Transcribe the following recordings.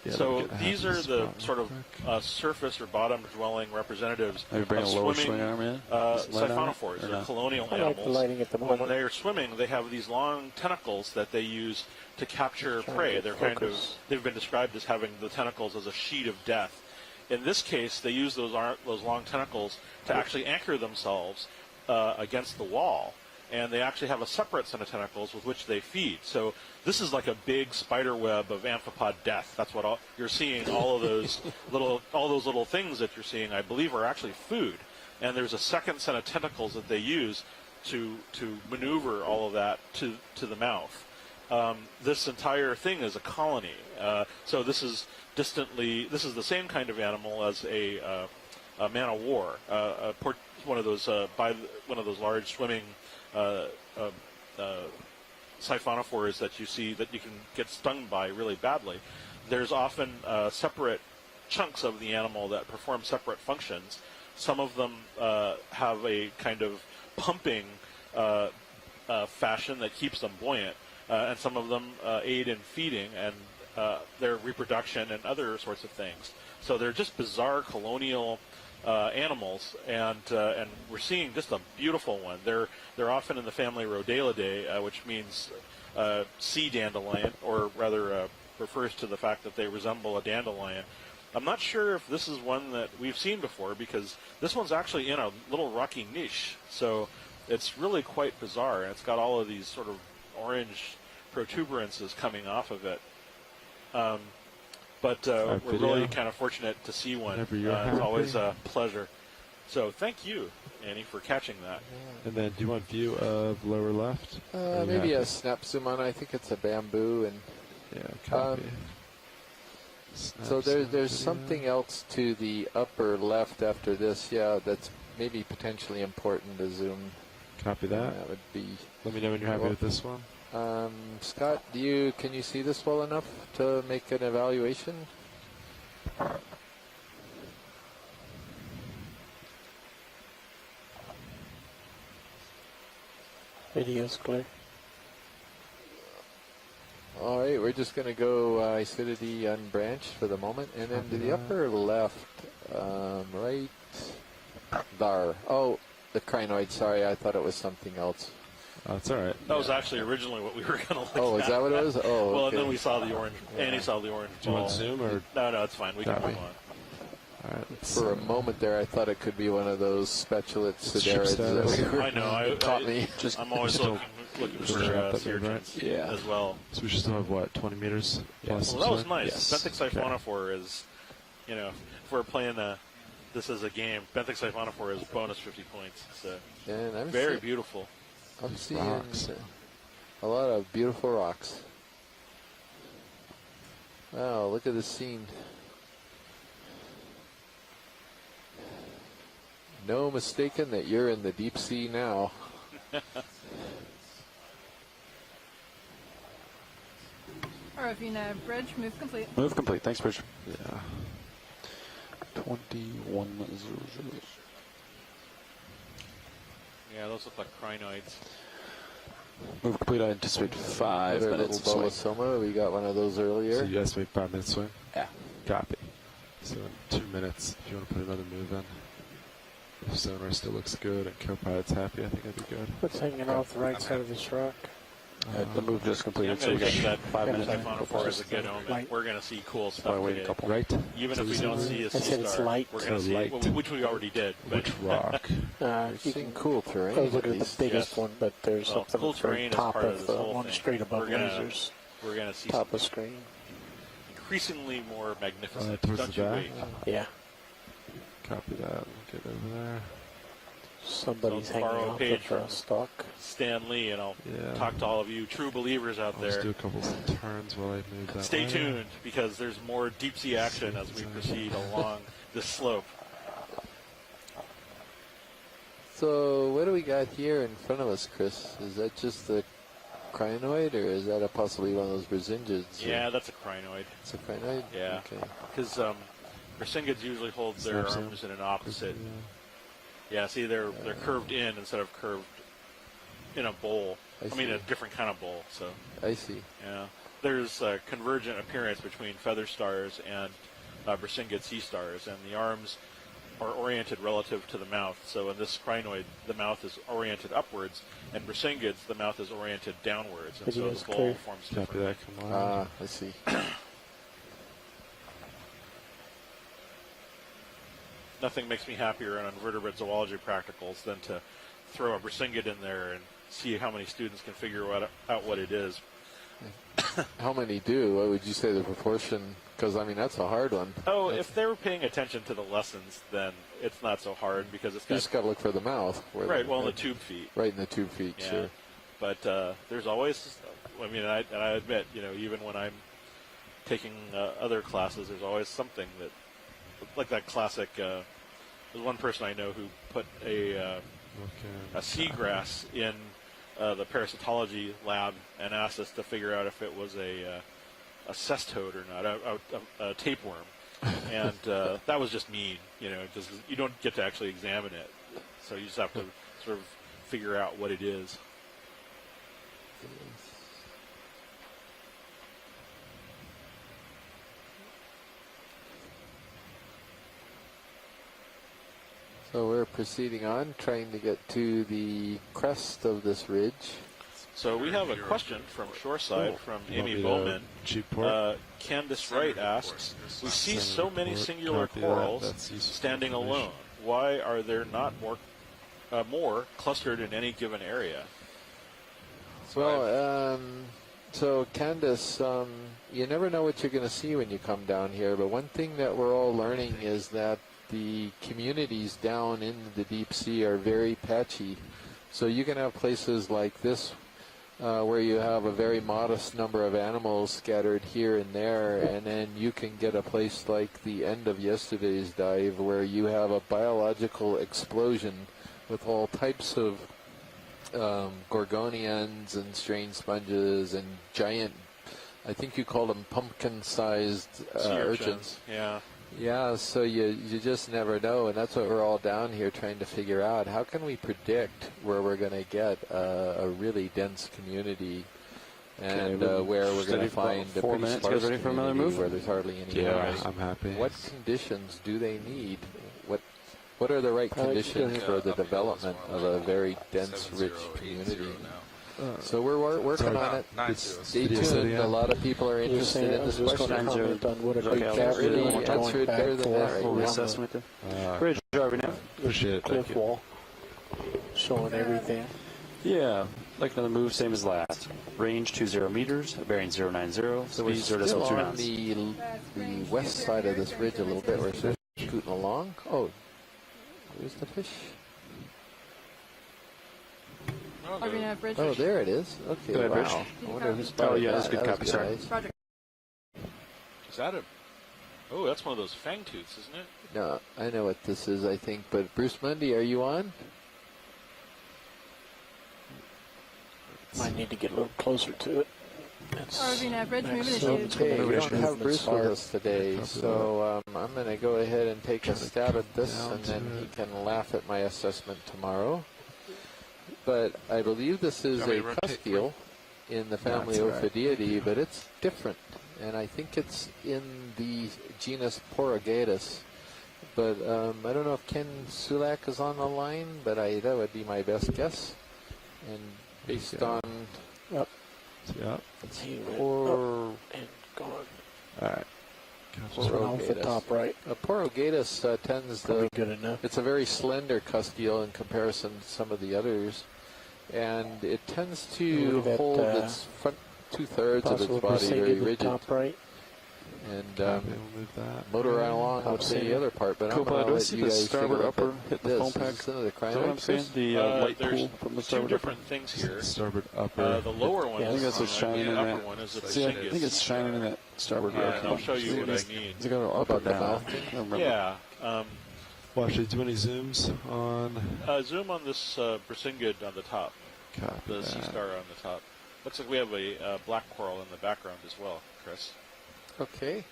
Yeah, so these are the sort of surface or bottom-dwelling representatives of swimming siphonophores. They're colonial animals. Lighting at the moment. When they're swimming, they have these long tentacles that they use to capture prey. They've been described as having the tentacles as a sheet of death. In this case, they use those long tentacles to actually anchor themselves against the wall. And they actually have a separate set of tentacles with which they feed. So this is like a big spider web of amphipod death. That's what you're seeing. All of those little things that you're seeing, I believe, are actually food. And there's a second set of tentacles that they use to maneuver all of that to the mouth. This entire thing is a colony. So this is the same kind of animal as a man of war, one of those large swimming siphonophores that you see that you can get stung by really badly. There's often separate chunks of the animal that perform separate functions. Some of them have a kind of pumping fashion that keeps them buoyant, and some of them aid in feeding and their reproduction and other sorts of things. So they're just bizarre colonial animals, and we're seeing just a beautiful one. They're often in the family Rhodalidae, which means sea dandelion, or rather refers to the fact that they resemble a dandelion. I'm not sure if this is one that we've seen before, because this one's actually in a little rocky niche, so it's really quite bizarre, and it's got all of these sort of orange protuberances coming off of it. But we're really kind of fortunate to see one. It's always a pleasure. So thank you, Annie, for catching that. And then do you want view of lower left? Maybe a snap zoom on. I think it's a bamboo. And copy. So there's something else to the upper left after this. Yeah, that's maybe potentially important to zoom. Copy that. That would be. Let me know when you're happy with this one. Scott, can you see this well enough to make an evaluation? Video's clear. All right, we're just going to go acidity unbranched for the moment, and then to the upper left, right there. Oh, the crinoid. Sorry, I thought it was something else. Oh, it's all right. That was actually originally what we were going to look at. Oh, is that what it was? Oh, well, okay. And then we saw the orange. Annie saw the orange Do you ball. want zoom or? No, it's fine. We can move on. All right, for a moment there, I thought it could be one of those spatulate siderids that we were. I know. Caught me. I'm always looking for surgeons as well. So we should still have, what, 20 meters? Well, that was nice. Yes. Benthic siphonophore is, if we're playing this as a game, Benthic siphonophore is bonus 50 points. So very beautiful. I'm seeing a lot of beautiful rocks. Wow, look at this scene. No mistaking that you're in the deep sea now. ROV Bridge, move complete. Move complete. Thanks, Bridge. Yeah. 2100. Yeah, those look like crinoids. Move complete. I anticipate 5 minutes of swing. Soma, we got one of those earlier. So you estimate 5 minutes swing? Yeah. Copy. So in 2 minutes, if you want to put another move in. If sonar still looks good and co-pilot's happy, I think that'd be good. What's hanging off the right side of this rock? The move just completed, so we got that 5 minutes. Siphonophore is a good omen. We're going to see cool stuff. Wait a couple. Right? Even if we don't see a sea said it's light. we're going to see which we already did. Which rock? You can cool terrain. I was looking at the biggest one, but there's something cool at the very terrain is top part of of this the whole one thing. straight above lasers. We're going to see top of screen. Increasingly more magnificent. Towards Don't the you back? wait? Yeah. Copy that. Get over there. Somebody's hanging borrow a off page of from a stalk. Stan Lee, and I'll talk to all of you true believers out I'll there. just do a couple turns while I move that Stay way. tuned, because there's more deep sea action as we proceed along this slope. So what do we got here in front of us, Chris? Is that just the crinoid, or is that possibly one of those Brisinghids? Yeah, that's a crinoid. It's a crinoid? Yeah. Okay. Because Brisinghids usually hold their arms in an opposite. Yeah, see, they're curved in instead of curved in a bowl. I mean, a different kind of bowl. So. I see. Yeah. there's a convergent appearance between feather stars and Brisingid sea stars, and the arms are oriented relative to the mouth. So in this crinoid, the mouth is oriented upwards, and Brisingid's, the mouth is oriented downwards, and so the bowl forms Copy differently. that, come on. I see. Nothing makes me happier in invertebrate zoology practicals than to throw a Brisingid in there and see how many students can figure out what it is. How many do? What would you say the proportion? Because, I mean, that's a hard one. Oh, if they were paying attention to the lessons, then it's not so hard because it's You got... just got to look for the mouth. Right, well, in the tube feet. Right in the tube feet, Yeah. sure. But there's always, I mean, I admit, even when I'm taking other classes, there's always something that, like that classic, there's one person I know who put a seagrass in the parasitology lab and asked us to figure out if it was a cestode or not, a tapeworm. And that was just mean, because you don't get to actually examine it. So you just have to sort of figure out what it is. So we're proceeding on, trying to get to the crest of this ridge. So we have a question from Shoreside from Amy Copy Bowman. G-port. Candace Wright asks, we see so many report. singular Copy that. corals That's useful standing information. alone. Why are there not more clustered in any given area? Well, so Candace, you never know what you're going to see when you come down here, but one thing that we're all learning is that the communities down in the deep sea are very patchy. So you can have places like this where you have a very modest number of animals scattered here and there, and then you can get a place like the end of yesterday's dive where you have a biological explosion with all types of gorgonians and strange sponges and giant, I think you call them pumpkin-sized Sea urchins. Yeah. Yeah, so you just never know, and that's what we're all down here trying to figure out. How can we predict where we're going to get a really dense community and where we're going to find a 4 pretty minutes. sparse Guys ready for another community move? where there's hardly any Yeah, animals? I'm happy. What conditions do they need? What are the right conditions for the development of a very dense, rich community? So we're working on it. Stay tuned. A lot of people are interested in this question. Comment on what it Okay, is. can't really Going answer it back, better than that forth, right We'll now. reassess right there. Bridge driver now. Appreciate it. Thank cliff you. wall, showing everything. Yeah, like another move, same as last. Range 20 meters, bearing 090, So we're speed still 0.2 on knots. the west side of this ridge a little bit. We're still scooting along. Oh, where's the fish? Oh, there it is. Okay, Go ahead, Rich. wow. I wonder who Oh, spotted yeah, that. that's a good That was copy, sorry. nice. Is that a... Oh, that's one of those fang tooths, isn't it? No, I know what this is, I think. But Bruce Mundy, are you on? Might need to get a little closer to it. ROV average, moving Next issue. up. Okay, we Moving don't issue. have Bruce with us today, Copy so I'm going to go ahead and take a Kinda stab at cut this, down and then to he it. can laugh at my assessment tomorrow. But I believe this is a cuspial in the family That's right. Ophidiidae, but it's different, and I think it's in the genus Porogatus. But I don't know if Ken Sulak is on the line, but that would be my best guess. And based Yeah. on Yeah. See, Por and gone. All right. This one off the Porogatus. top right. Porogatus tends Probably to. good enough. It's a very slender cuspial in comparison to some of the others, and it tends to Look at that, hold its front 2/3 of Possible its body very Brisingid in rigid top right. and Copy, we'll move that. motor right along I'll with see the you. other part. But I'm Copilot, going do to I let see you the guys take a starboard look upper at hit the this. foam Is pack? this another Is that what I'm crinoid saying? fish? The light There's pool from the two starboard upper. different things here. Starboard upper. The lower one Yeah, I is think that's what's shining the in upper that. one is a See, I think Brisingid. it's shining in that starboard Yeah, rock. I'll show you what I mean. Is it going up About or the down? mouth? I don't remember. Yeah. Well, actually, do any zooms on? Zoom on this Brisingid on the top, Copy the sea that. star on the top. Looks like we have a black coral in the background as well, Chris. Okay.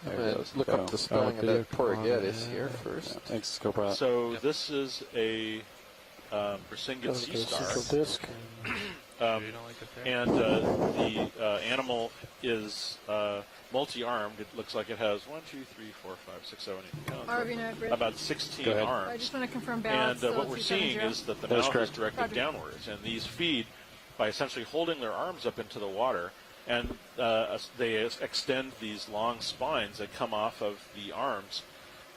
I'm There going it to goes. look Oh. up the spelling of video that Porogatus comment. here first. Thanks, Copilot. So this is a Brisingid Goes sea to the star. central disc. And the animal is multi-armed. It looks like it has 1, 2, 3, 4, 5, 6, 7, 8, ROV Nightbridge. about 16 Go ahead. arms. I just want to confirm And balance. what we're seeing is that the That is mouth is correct. directed Roger. downwards, and these feed by essentially holding their arms up into the water, and they extend these long spines that come off of the arms,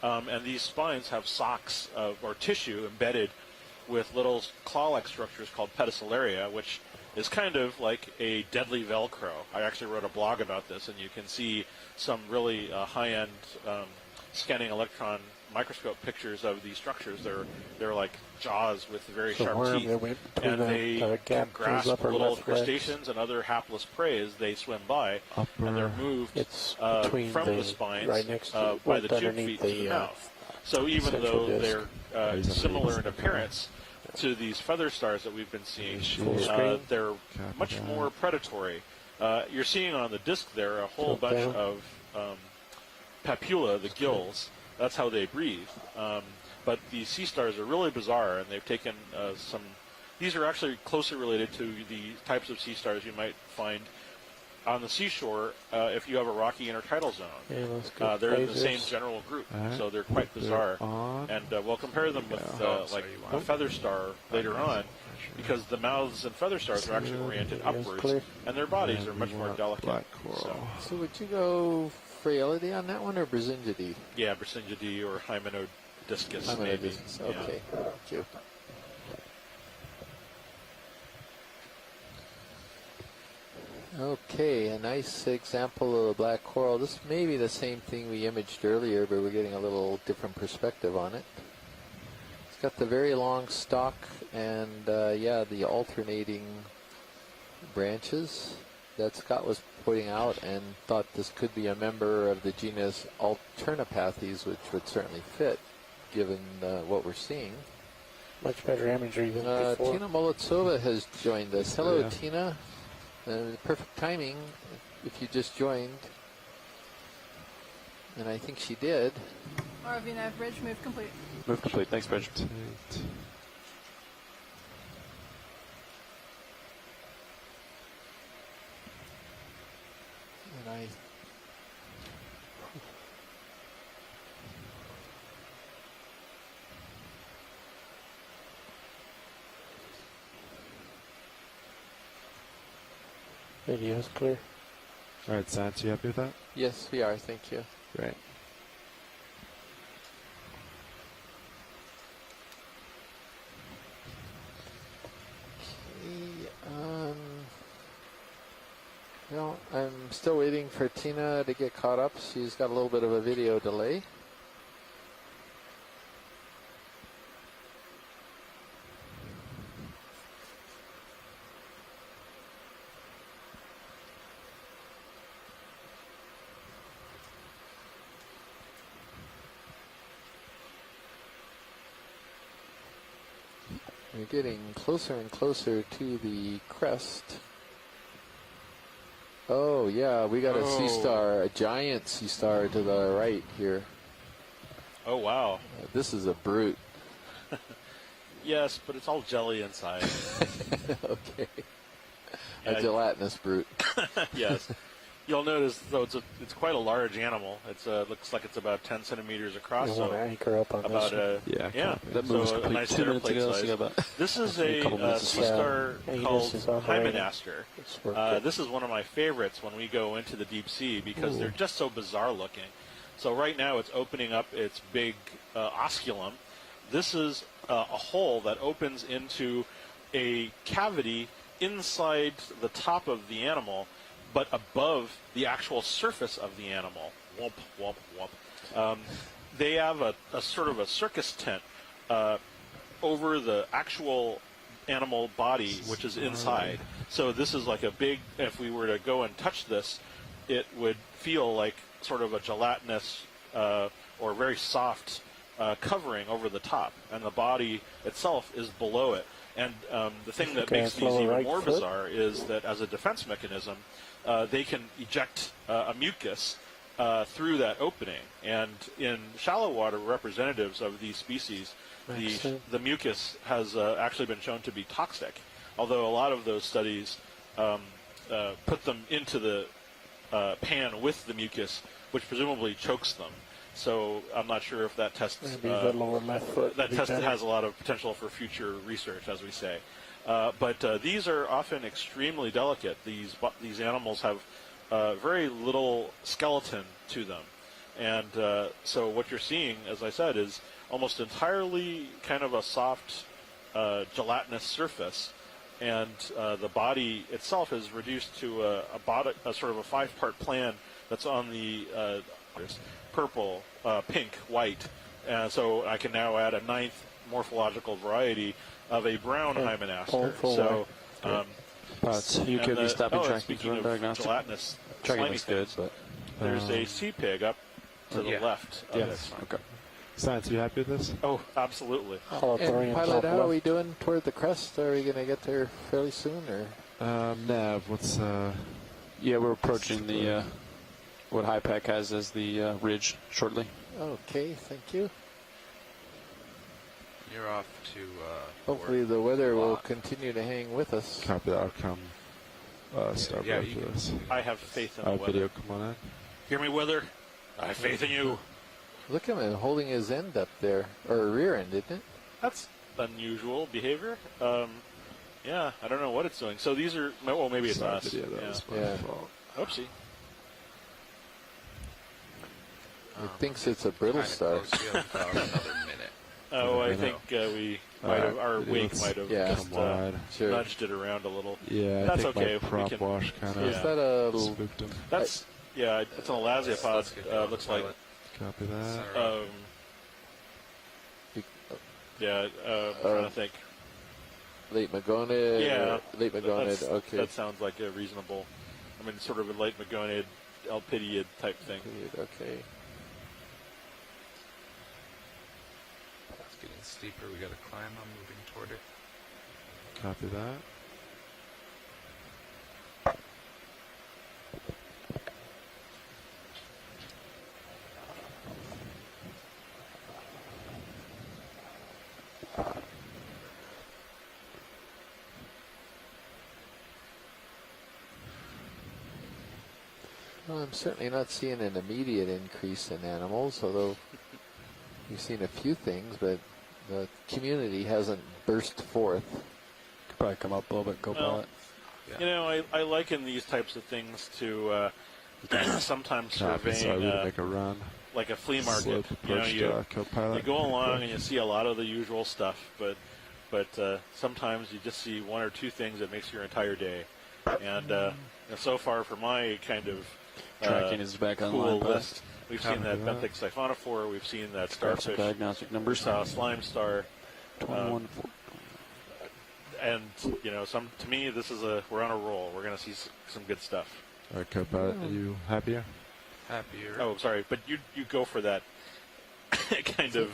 and these spines have socks or tissue embedded with little claw-like structures called pedicelaria, which is kind of like a deadly Velcro. I actually wrote a blog about this, and you can see some really high-end scanning electron microscope pictures of these structures. They're like jaws with very The sharp worm teeth, that went between and the they gap can in his grasp upper little left leg. crustaceans and other hapless prey as they swim by, and they're moved It's from between the spines right next to by right the tube underneath feet to the mouth. So even central though disc. they're similar in appearance to these feather stars that we've been seeing, Full screen. they're much more predatory. You're seeing on the disc there a whole Tilt bunch down. of papula, the gills. That's how they breathe. But the sea stars are really bizarre, and they've taken some. These are actually closely related to the types of sea stars you might find on the seashore if you have a rocky intertidal zone. Yeah, let's go They're in the phases. same general group, Alright. so they're quite bizarre. On. And we'll compare them with like a feather star later on, because the mouths and feather stars are actually oriented Yes, upwards, clear. and their bodies And are we much more want delicate. black coral. So would you go frailty on that one or Brisingidi? Yeah, Brisingidi or Hymenodiscus. I'm gonna maybe. just Yeah. okay. Thank you. Okay, a nice example of a black coral. This may be the same thing we imaged earlier, but we're getting a little different perspective on it. It's got the very long stalk and, yeah, the alternating branches that Scott was putting out, and thought this could be a member of the genus Alternopathes, which would certainly fit given what we're seeing. Much better imagery than before. Tina Molitsova has joined us. Hello, Yeah. Tina. Perfect timing if you just joined. And I think she did. ROV Nightbridge, move complete. Move complete. Thanks, Bridge. Tight. And I. Video's clear. All right, Science, you happy with that? Yes, we are. Thank you. Great. Okay, well, I'm still waiting for Tina to get caught up. She's got a little bit of a video delay. We're getting closer and closer to the crest. Oh, yeah, we got a sea Oh. star, a giant sea star to the right here. Oh wow. This is a brute. Yes, but it's all jelly inside. Okay. Yeah, A gelatinous brute. Yes. You'll notice though it's quite a large animal. It's looks like it's about 10 centimeters across. You want to So anchor up on about this one. Yeah, That move was so a complete nice 2 dinner minutes plate ago. size. So you got about This is a a couple minutes to sea sleep. star Angus called is on the right. Hymenaster. It's worked good. This is one of my favorites when we go into the deep sea because they're just so bizarre looking. So right now it's opening up its big osculum. This is a hole that opens into a cavity inside the top of the animal, but above the actual surface of the animal. Whoop, whoop, whoop. They have a sort of a circus tent over the actual animal body, which is inside. So this is like a big, if we were to go and touch this, it would feel like sort of a gelatinous or very soft covering over the top, and the body itself is below it. And the thing that Okay, makes these follow even right more foot. bizarre is that as a defense mechanism, they can eject a mucus through that opening. And in shallow water representatives of these species, Makes sense. the mucus has actually been shown to be toxic. although a lot of those studies put them into the pan with the mucus, which presumably chokes them. So I'm not sure if that test Maybe the lower left foot. that would be test better. has a lot of potential for future research, as we say. But these are often extremely delicate. These animals have very little skeleton to them. And so what you're seeing, as I said, is almost entirely kind of a soft gelatinous surface. And the body itself is reduced to a sort of a 5-part plan that's on the purple, pink, white. So I can now add a 9th morphological variety of a brown hymenaster. So, But you could be stopping tracking speaking for of diagnostic. gelatinous Tracking slimy looks good, things, but there's a sea pig up to the left of Yes. it. okay. Science, you happy with this? Oh, absolutely. And pilot, how are we doing toward the crest? Are we going to get there fairly soon, or? Nav, what's Yeah, we're approaching the what HiPAC has as the ridge shortly. Okay, thank you. You're off to. Hopefully the weather will continue to hang with us. copy the outcome? Start Yeah, yeah, you for this. I have faith in the weather. Video, come on in. Hear me, weather? I have faith in you. Look at him holding his end up there, or rear end, isn't it? That's unusual behavior. Yeah, I don't know what it's doing. So these are, well, maybe it's Sorry, us. video, that Yeah. was my Yeah. fault. Oopsie. It thinks it's a brittle star. We have about another minute. Oh, I I know. think we might have, our Alright, wake let's might have Yeah. just come wide. Sure. nudged it around a little. Yeah, I That's think okay, my we prop can- wash kind Yeah. Is of that a... spooked him. That's, yeah, it's an elasiopod. Let's get going, Looks like, pilot. Copy that. Sorry. yeah, I'm trying to think. Late Magonid? Yeah. Late Magonid, That's- okay. That sounds like a reasonable, I mean, sort of a late Magonid, Elpidiid type thing. Okay. It's getting steeper. We got to climb. I'm moving toward it. Copy that. Well, I'm certainly not seeing an immediate increase in animals, although we've seen a few things, but the community hasn't burst forth. Could probably come up a little bit, go Well, pilot. Yeah. You know, I liken these types of things to sometimes Copy. Sorry, surveying we didn't make a run. like a flea market. Slope You know, approach you, to co-pilot. you go along and you see a lot of the usual stuff, but sometimes you just see one or two things that makes your entire day. And so far, for my kind of Tracking is back cool online. pilot. list, we've seen that benthic siphonophore, we've seen that Grab some starfish, diagnostic we numbers. saw a slime star, 21. and you know, to me, this is we're on a roll. We're going to see some good stuff. All right, co-pilot, are you happier? Happier. Oh, sorry, but you go for that kind of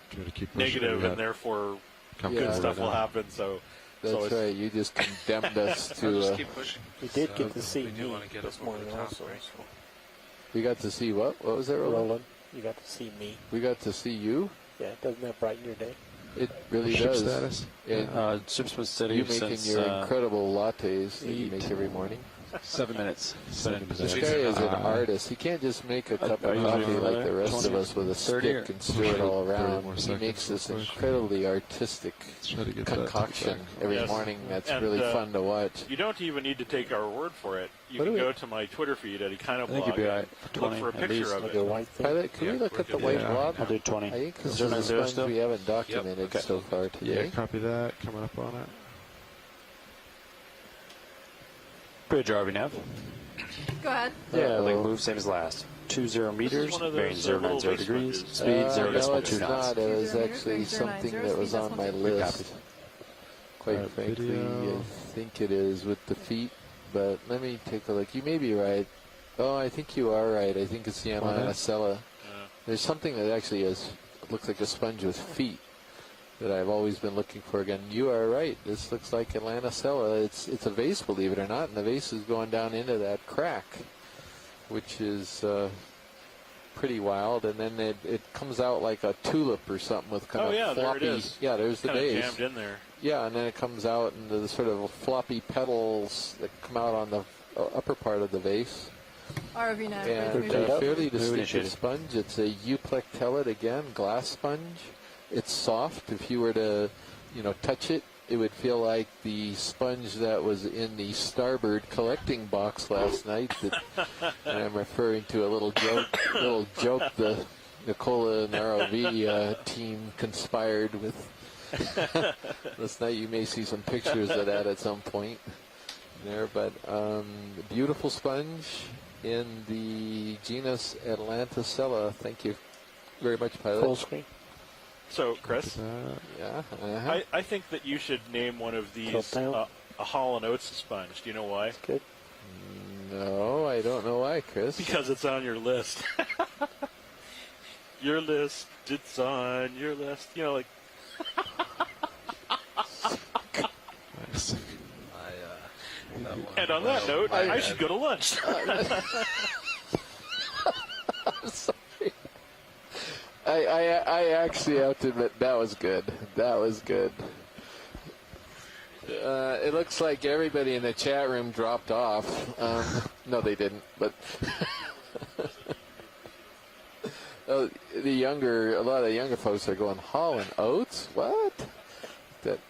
Do you want to keep pushing? negative, Yeah. and therefore Come Yeah. good forward stuff will now. happen. So That's it's, right, you just condemned us I'll just to... keep pushing. We did So get to see we do me want to get this up over morning the top, also. right? So. we got to see what? What was that, Roland? Roland, you got to see me. We got to see you? Yeah, doesn't that brighten your day? It really Ship does. status? And Ship's been steady you making since your incredible lattes that you 8. make every morning. 7 minutes. 7 This minutes. guy is an Uh, artist. He can't just make a cup are of you coffee usually like the rest 20, of us with a 30 stick and stir it all 30 around. more He seconds makes this real quick. incredibly artistic Let's try to get that concoction back. every Yes. morning that's And, really fun to watch. you don't even need to take our word for it. You What can do we- go to my Twitter feed at I think you'd Econoblog be and alright. look 20 for a at picture least. of Like it. a white thing. Pilot, can Yeah, we look we're at the good. white Yeah. blob? I'll do 20. I think this is 090 the sponge still? we haven't documented Okay. so far Yeah, today. copy that. Coming up on it. Bridge RV nav. Go ahead. Yeah, Uh-oh. like move same as last. 20 meters, one of bearing those, 090 little degrees, waste speed sponges. 0 no, decimal it's 2 knots. not. It was 0 actually meters, something 090, that was speed on my decimal list. Quite Alright, frankly, video. I think it is with the feet, but let me take a look. You may be right. Oh, I think you are right. I think it's the What is? Amanacella. Yeah. There's something that actually looks like a sponge with feet that I've always been looking for. Again, you are right. This looks like Atlanticella. It's a vase, believe it or not, and the vase is going down into that crack, which is pretty wild, and then it comes out like a tulip or something with kind of floppy. There it is. Yeah, there's the Kind of base. jammed in there. Yeah, and then it comes out and the sort of floppy petals that come out on the upper part of the vase. ROV nav And bridge Moving moving. up. fairly distinctive initiated. sponge. It's a euplectellate again, glass sponge. It's soft. If you were to, touch it, it would feel like the sponge that was in the Starboard collecting box last night. And I'm referring to a little joke the Nicola and ROV team conspired with last night. You may see some pictures of that at some point there, but beautiful sponge in the genus Atlanticella. Thank you very much, pilot. Full screen. So, Chris, Yeah. I think that you should name one of these Tilt down. a Hall & Oates sponge. Do you know why? Good. No, I don't know why, Chris. Because it's on your list. Your list, it's on your list. Like. Nice. And on that note, I should go to lunch. I'm sorry. I actually have to admit that was good. That was good. It looks like everybody in the chat room dropped off. No, they didn't. But a lot of the younger folks are going, Hall & Oates? What?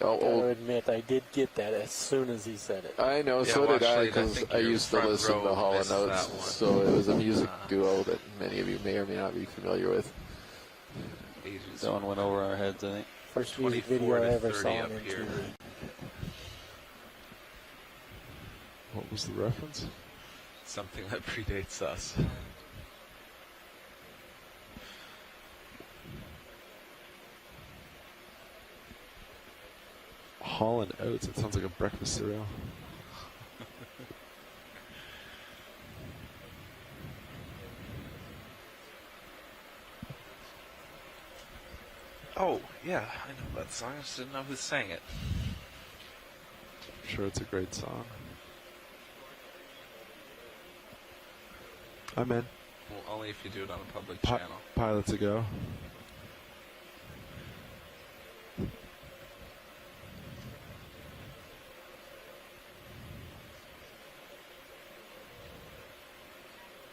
I'll admit, I did get that as soon as he said it. I know, Yeah, so well, did I, actually, I because think I your used to front listen row to Hall & missed Oates, that one. so it was a music duo that many of you may or may not be familiar with. Ages. That one went over our heads, I think. First music 24 video I to ever 30 saw up on here. MTV. What was the reference? Something that predates us. Hall & Oates. It sounds like a breakfast cereal. Oh, yeah, I know that song. I just didn't know who sang it. I'm sure it's a great song. I'm in. Well, only if you do it on a public Pi- channel. Pilots a go.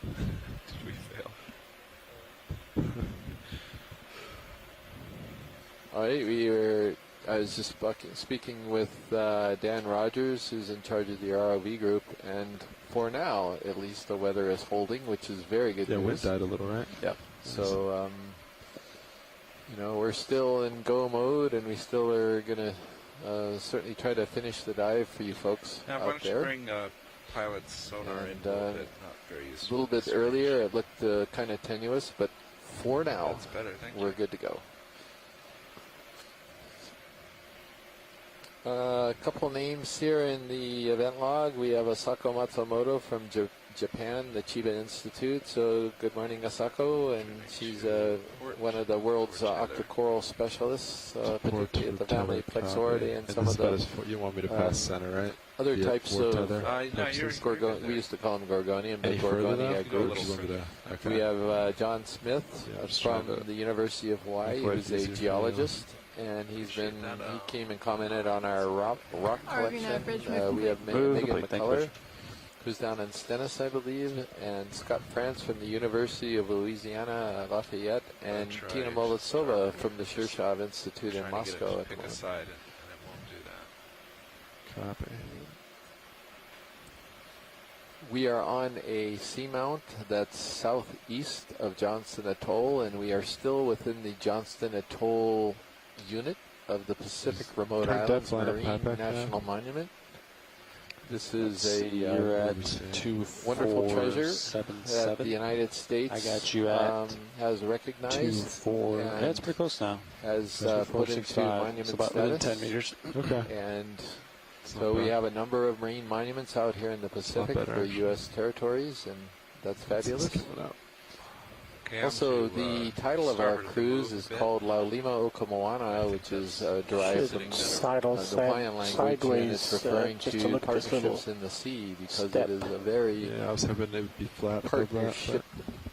Did we fail? All right, I was just speaking with Dan Rogers, who's in charge of the ROV group, and for now, at least, the weather is holding, which is very good Yeah, wind news. died a little, right? Yep. So, we're still in go mode, and we still are going to certainly try to finish the dive for you folks Now, why out don't you there. bring pilot's sonar in And, a little bit? Not very A useful. little bit research. earlier, it looked kind of tenuous, but for now, That's better, thank we're you. good to go. A couple names here in the event log. We have Asako Matsumoto from Japan, the Chiba Institute. So good morning, Asako, and she's one of the world's octocoral specialists, particularly at the family Plexauridea and some of the you want me to pass center, right? other Yeah, types work of tether. No, you're Gorgon. good We used to call them Gorgonian, but Any further Gorgonia though? You go a groups. little Want me to- okay. We have John Smith Yeah, just from trying to the University of Hawaii, make life who's a easier for you. geologist, and he came and commented on our rock ROV nav bridge collection. move We have Move Megan complete. Thank you, McCullough, Richard. who's down in Stennis, I believe, and Scott France from the University of Louisiana, Lafayette, and That's Tina right. Molodtsova from the Shirshov Institute in Trying to get it Moscow. to at the pick a moment. side, and it won't do that. Copy. We are on a seamount that's southeast of Johnston Atoll, and we are still within the Johnston Atoll Unit of the Pacific Remote Turn Islands depth line up, Marine Pat, back National Monument. This is You're a at me see. wonderful treasure that 2477. the United States I got you at has recognized 24. and That's pretty close now. has That's put into 465. monument So about within status. 10 meters. Okay. And It's so not we bad. have a number of marine monuments out here in the Pacific bad, for actually. U.S. territories, and that's fabulous. It's coming out. Okay, Also, I'm to, the title of our starboard of the cruise move is a bit. called Laulima Okamoana, which is derived from Sidle, the Hawaiian language, and sideways, it's referring just to to look at this partnerships little in the sea because step. it is a very Yeah, I was hoping it would be flat above that. partnership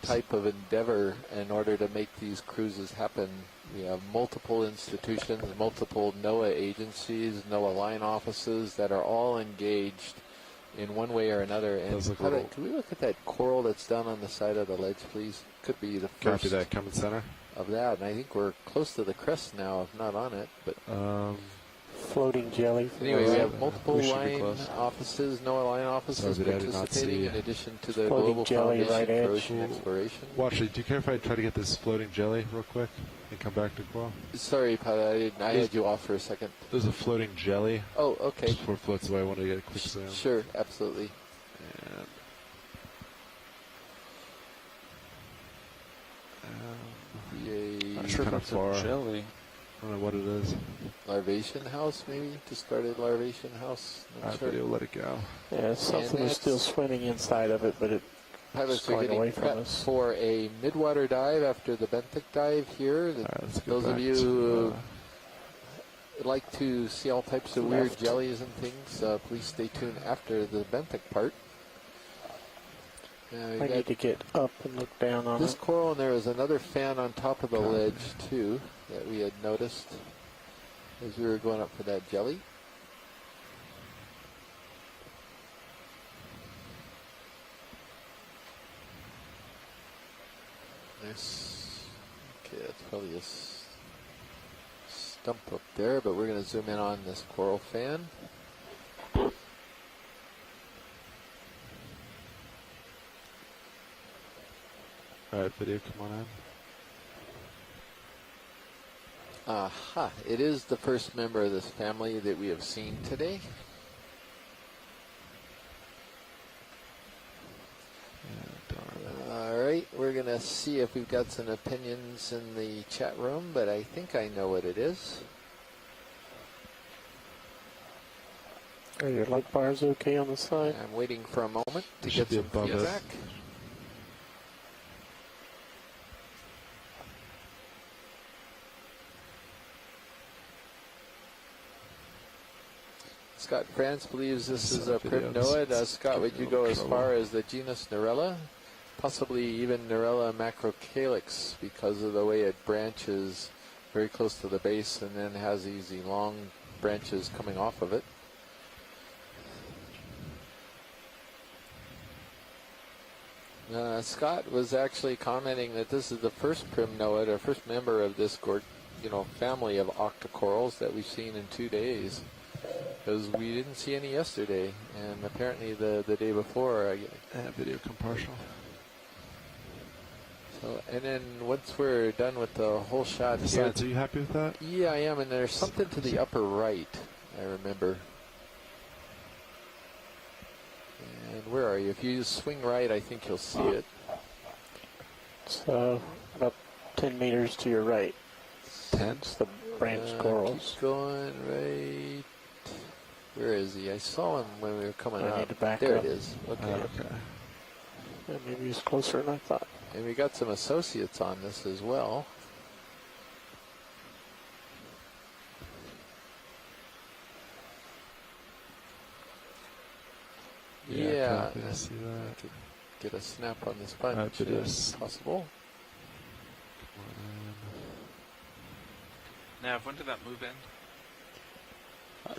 type of endeavor in order to make these cruises happen. We have multiple institutions, multiple NOAA agencies, NOAA line offices that are all engaged in one way or another. And can we look at that coral that's down on the side of the ledge, please? Could be the first Copy that, coming center. of that. And I think we're close to the crest now, if not on it. But Floating jelly. anyway, we have multiple We should be line close. offices, NOAA line offices Sorry, I did not participating see. in addition to the Floating Global jelly Foundation right for edge. Ocean Exploration. Well, actually, do you care if I try to get this floating jelly real quick and come back to coral? Sorry, Pat, I had you off for a second. There's a floating jelly. Oh, okay. Before it floats away, I wanted to get a quick zoom. Sure, absolutely. And, Yay. Not sure if kinda it's far. a jelly. I don't know what it is. Larvation house, maybe? Discarded larvation house? Not Alright, sure. video, let it go. Yeah, something is still swimming inside of it, but it's Pilots are going getting away from prepped us. for a midwater dive after the benthic dive here. Alright, let's go Those of back you to, who like to see all types of weird Left. jellies and things, please stay tuned after the benthic part. We I got need to get up and look down on this it. coral, and there was another fan on top of the ledge too that we had noticed as we were going up for that jelly. There's, okay, that's probably a stump up there, but we're going to zoom in on this coral fan. Alright, video, come on in. Aha, it is the first member of this family that we have seen today. All right, we're going to see if we've got some opinions in the chat room, but I think I know what it is. Are your light bars okay on the side? I'm waiting for a moment to It get should be some above it. feedback. Scott France believes this is a Video. primnoid. Scott, would you go as Trouble. far as the genus Narella? Possibly even Narella macrocalyx, because of the way it branches very close to the base and then has these long branches coming off of it. Scott was actually commenting that this is the first primnoid, or first member of this family of octocorals that we've seen in 2 days. Because we didn't see any yesterday, and apparently the day before. Video, come partial. So, and then once we're done with the whole shot here, Science, are you happy with that? yeah, I am, and there's something to the upper right, I remember. And where are you? If you swing right, I think you'll see it. So, about 10 meters to your right. 10? It's the branch corals. Keep going right. Where is he? I saw him when we were coming I up. need to back there up. it is. Okay. Okay. Yeah, maybe he's closer than I thought. And we got some associates on this as well. Yeah, Copy, I see I that. could get a snap on this bunch Alright, it if is. possible. Come on Nav, when did that move in?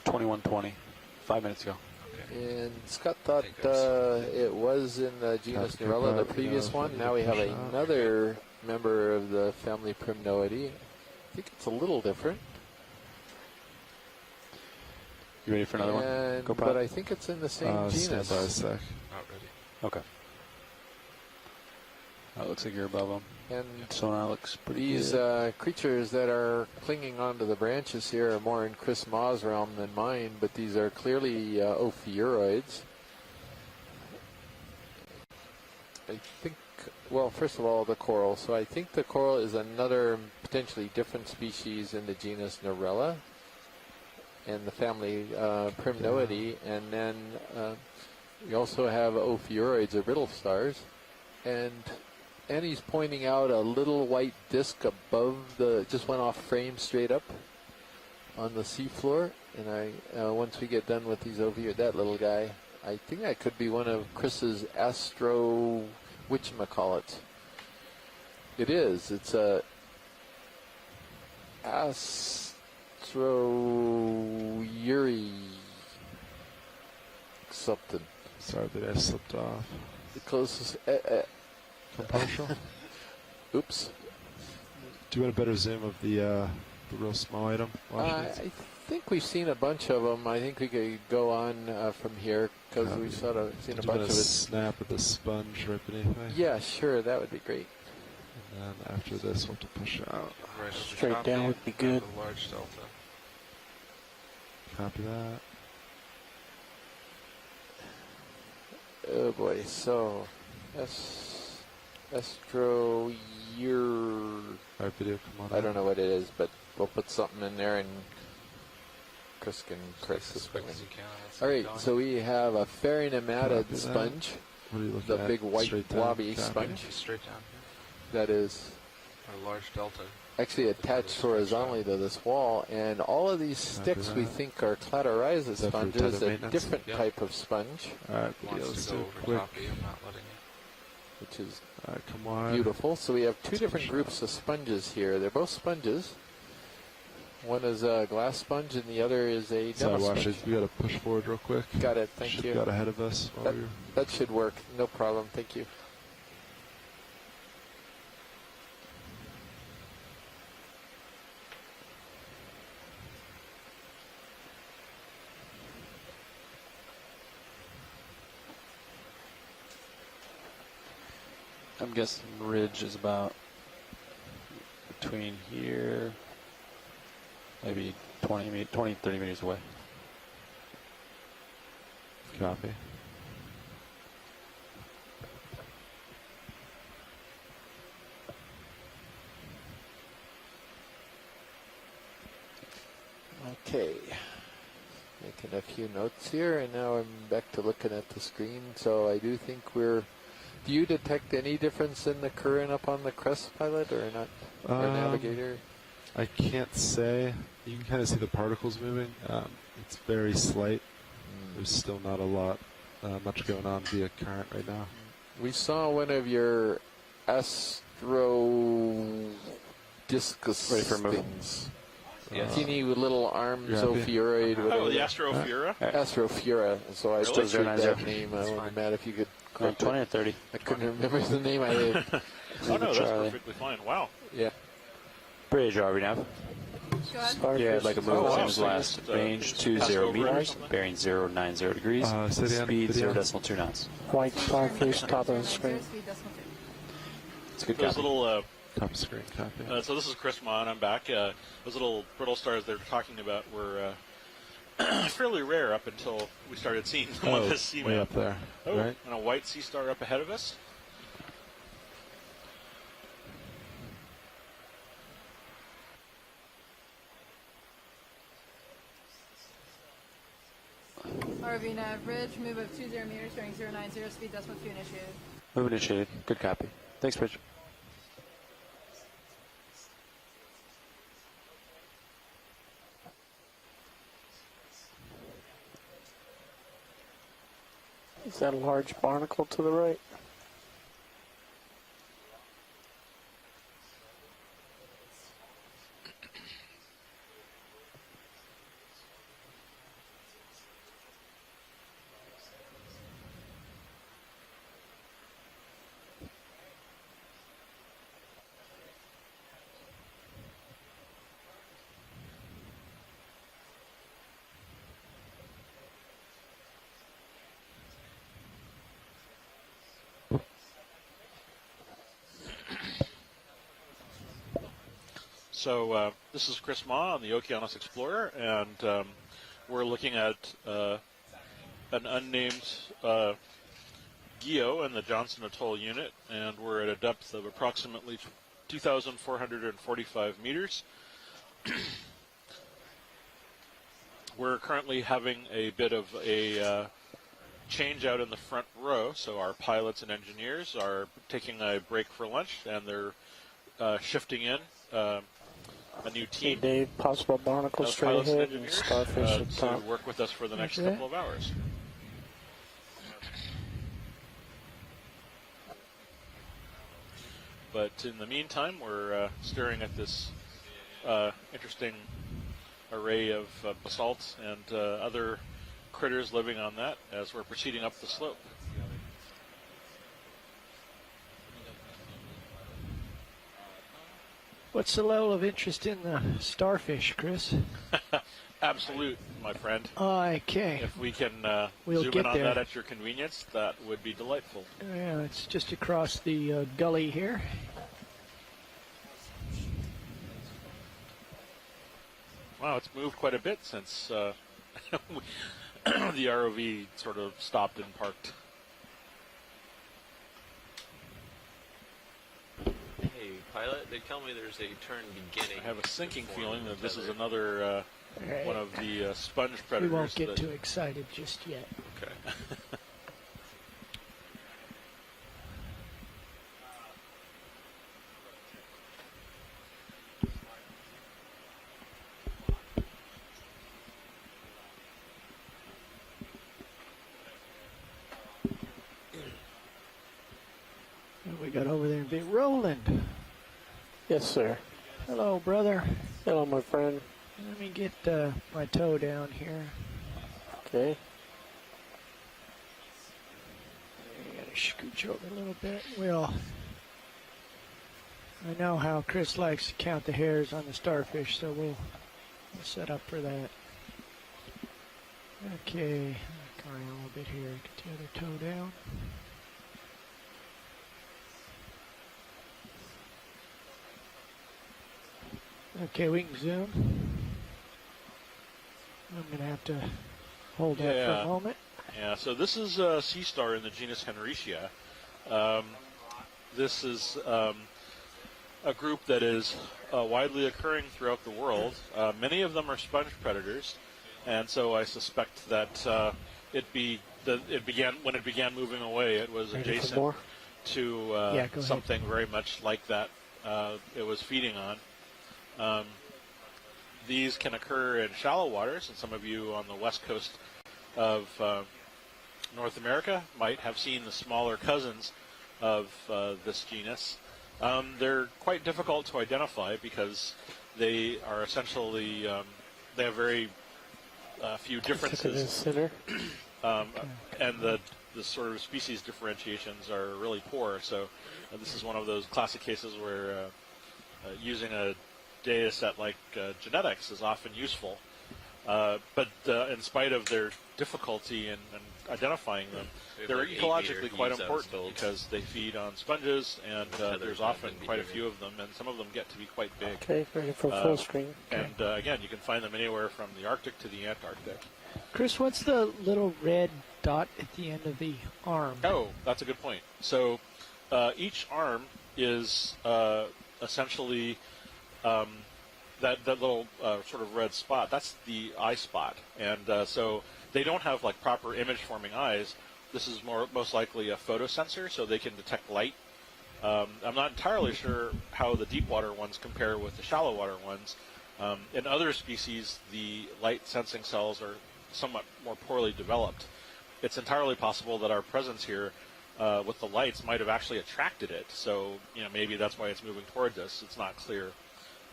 21:20, 5 minutes ago. Okay. And Scott thought Hey, guys. it was in the genus Copy, Narella, the copy, previous yeah, one. Now we have push out. another member of the family Primnoidae. I think it's a little different. You ready for another one? And, Go but prop. I think it's in the same in. Stand genus. by a sec. Not ready. Okay. It looks like you're above them. And Sonar looks pretty these good. creatures that are clinging onto the branches here are more in Chris Maw's realm than mine, but these are clearly ophiuroids. I think, well, first of all, the coral. So I think the coral is another potentially different species in the genus Narella and the family Primnoidae. And then we also have ophiuroids or brittle stars. And he's pointing out a little white disc above just went off frame straight up on the seafloor. And once we get done with these that little guy, I think that could be one of Chris's astro whatchamacallits. It is. It's a Astro-Uri something. Sorry that I slipped off. The closest. Partial. Oops. Do you want a better zoom of the real small item? I think we've seen a bunch of them. I think we could go on from here because we've sort of seen a bunch of it. Snap of the sponge right beneath me. Yeah, sure. That would be great. And then after this, we'll have to push out. Right over Straight copy, down would be good. The large delta. Copy that. Oh boy. So, Astro Year. Our video, come on. I don't know what it is, but we'll put something in there and Chris can correct this for me. All right. So we have a ferrinematid Copy that. sponge, What are you looking the at? big white Straight down, blobby copy. sponge Straight down that is here. Our large delta. actually attached horizontally to this wall, and all of these sticks we that. think are Clatoriza Is that for sponges, tether a maintenance? different Yeah. type of sponge, Alright, video, Wants let's to do go a over quick. copy. I'm not letting you. which is Alright, come on. beautiful. So we have two different groups of sponges here. They're both sponges. One is a glass sponge, and the other is a Sorry, demo Washington, sponge. we gotta push forward real quick. Got it. Thank Ship you. got ahead of us while That, we were... that should work. No problem. Thank you. I'm guessing ridge is about between here, maybe 20, 30 meters away. Copy. Okay. Making a few notes here, and now I'm back to looking at the screen. So I do think we're... Do you detect any difference in the current up on the Crest pilot or not? Or Navigator? I can't say. You can kind of see the particles moving. It's very slight. There's still not a lot, much going on via current right now. We saw one of your astro discus Ready for a move? things. Yes. Teeny little arms, You happy? ophiuroid, Oh, the whatever. Astrophura? Astrofura. So I Really? butchered that 090. name. I wonder, Matt, if you could correct 20 it. or 30. I couldn't remember the name I had. Oh, no, that's Charlie. perfectly fine. Wow. Yeah. Bridge, RV nav. Go ahead. Starfish. Yeah, like a move, Oh, wow. same as So last. just, Range pass 20 over or meters, something? bearing 090 degrees. Sit down, Speed video. 0.2 knots. White starfish, top of the screen. Speed decimal two. It's a good Those copy. little, Top screen copy. so this is Chris Mon. I'm back. Those little brittle stars they're talking about were fairly rare up until we started seeing them on this sea way map. up there, Oh, right? and a white sea star up ahead of us. ROV nav bridge, move of 20 meters, bearing 090, speed decimal 2 initiated. Move initiated. Good copy. Thanks, Bridge. Is that a large barnacle to the right? So this is Chris Ma on the Okeanos Explorer, and we're looking at an unnamed guyot in the Johnston Atoll Unit, and we're at a depth of approximately 2,445 meters. We're currently having a bit of a change out in the front row, so our pilots and engineers are taking a break for lunch, and they're shifting in a new Hey, team Dave, possible barnacle of straight pilots and ahead and engineers starfish at to top. work with us for the next Okay. couple of hours. But in the meantime, we're staring at this interesting array of basalt and other critters living on that as we're proceeding up the slope. What's the level of interest in the starfish, Chris? Absolute, my friend. Okay. If we can We'll zoom get in on there. that at your convenience, that would be delightful. Yeah, it's just across the gully here. Wow, it's moved quite a bit since the ROV sort of stopped and parked. Hey, pilot, they tell me there's a turn beginning. I have a sinking before feeling that this is tether. another All right. one of the sponge We predators. won't get that- too excited just yet. Okay. What we got over there? Big Roland. Yes, sir. Hello, brother. Hello, my friend. Let me get my toe down here. Okay. I gotta scooch over a little bit. Well, I know how Chris likes to count the hairs on the starfish, so we'll set up for that. Okay, come around a little bit here. Get the other toe down. Okay, we can zoom. I'm gonna have to hold that for Yeah. a moment. Yeah, so this is a sea star in the genus Henricia. This is a group that is widely occurring throughout the world. Many of them are sponge predators, and so I suspect that it began when it began moving away. It was Ready for adjacent more? to Yeah, go ahead. something very much like that it was feeding on. These can occur in shallow waters, and some of you on the west coast of North America might have seen the smaller cousins of this genus. They're quite difficult to identify because they are essentially, they have very few Look at the differences, center. and the sort of species differentiations are really poor. So this is one of those classic cases where using a data set like genetics is often useful. But in spite of their difficulty in identifying them, We have they're like 8 ecologically meter quite eaves important outbuilt. because they feed on sponges, and Tethers there's have often been quite a behaving. few of them, and some of them get to be quite big. Okay, ready for full screen. And again, you can find them anywhere from the Arctic to the Antarctic. Chris, what's the little red dot at the end of the arm? Oh, that's a good point. So each arm is essentially that little sort of red spot. That's the eye spot, and so they don't have like proper image-forming eyes. This is most likely a photosensor, so they can detect light. I'm not entirely sure how the deep water ones compare with the shallow water ones. In other species, the light sensing cells are somewhat more poorly developed. It's entirely possible that our presence here with the lights might have actually attracted it. So maybe that's why it's moving towards us. It's not clear.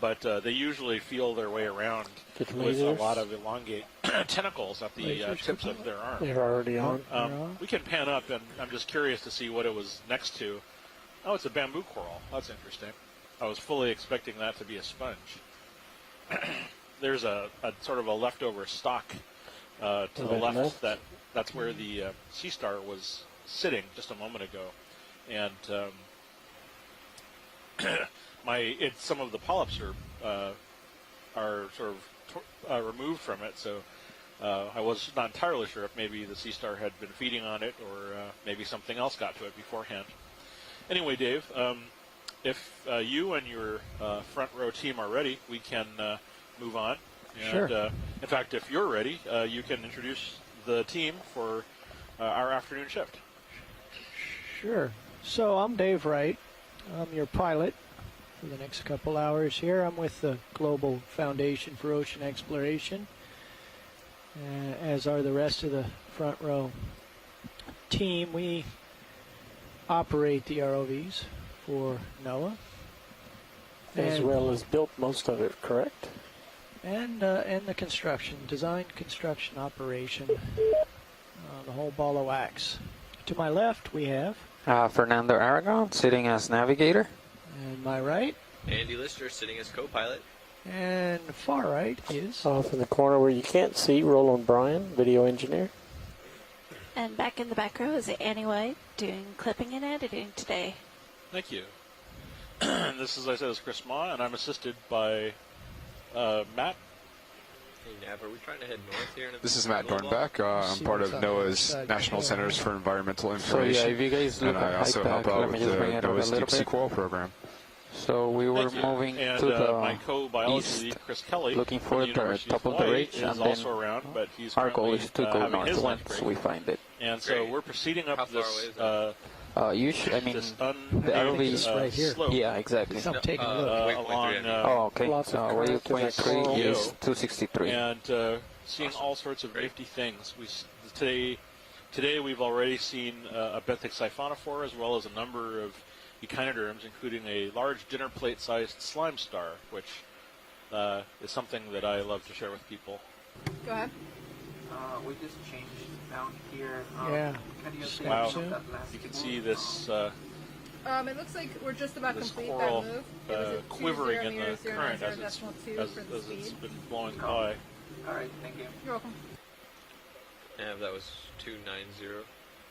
But they usually feel their way around Get with a lasers. lot of elongate tentacles at the Lasers tips coming of their arm. They're already on. We can pan up, and I'm just curious to see what it was next to. Oh, it's a bamboo coral. That's interesting. I was fully expecting that to be a sponge. There's a sort of a leftover stalk to the Right left. left? That's where the sea star was sitting just a moment ago, and some of the polyps are sort of removed from it. So I was not entirely sure if maybe the sea star had been feeding on it, or maybe something else got to it beforehand. Anyway, Dave, if you and your front row team are ready, we can move on. And, Sure. in fact, if you're ready, you can introduce the team for our afternoon shift. Sure. So I'm Dave Wright. I'm your pilot for the next couple hours here. I'm with the Global Foundation for Ocean Exploration, as are the rest of the front row team. We operate the ROVs for NOAA. As And- well as built most of it, correct? And the construction, design, construction, operation, the whole ball of wax. To my left, we have, Fernando Aragon sitting as navigator. and my right, Andy Lister sitting as co-pilot. and far right is. Off in the corner where you can't see, Roland Bryan, video engineer. And back in the back row is Annie White doing clipping and editing today. Thank you. This, as I said, is Chris Ma, and I'm assisted by Matt. Hey, Nav, are we trying to head north here? This is Matt Dornbach. I'm See part what's of on the other NOAA's side. National Yeah. Centers for Environmental So yeah, Information. if you guys look And I at also high help back, out let me with just the bring it up a NOAA's little Deep Sea bit. Coral Program. So we were Thank you. moving and, to the my co-biology east, lead, Chris Kelly, looking from for the the University top of the Hawaii, ridge, is and also then around, but he's our goal currently is to go having north his lunch once break. we find it. And so Great. we're proceeding up How far this away is it? Usually, I mean, this the unpaved ROV right here. slope yeah, exactly. So I'm taking a look. waypoint along 300. Oh, okay. Lots of Waypoint correct 3 coral. is 263. and seeing all sorts of nifty things. Today we've already seen a benthic siphonophore as well as a number of echinoderms, including a large dinner plate-sized slime star, which is something that I love to share with people. Go ahead. We just changed down here. Yeah. Wow, Soon. you can see this It looks like we're just about this complete coral that move. It was at quivering in the 20 current as 0.0 it's, decimal two as, for the as it's speed. been blowing by. All right, thank you. You're welcome. Nav, that was 290.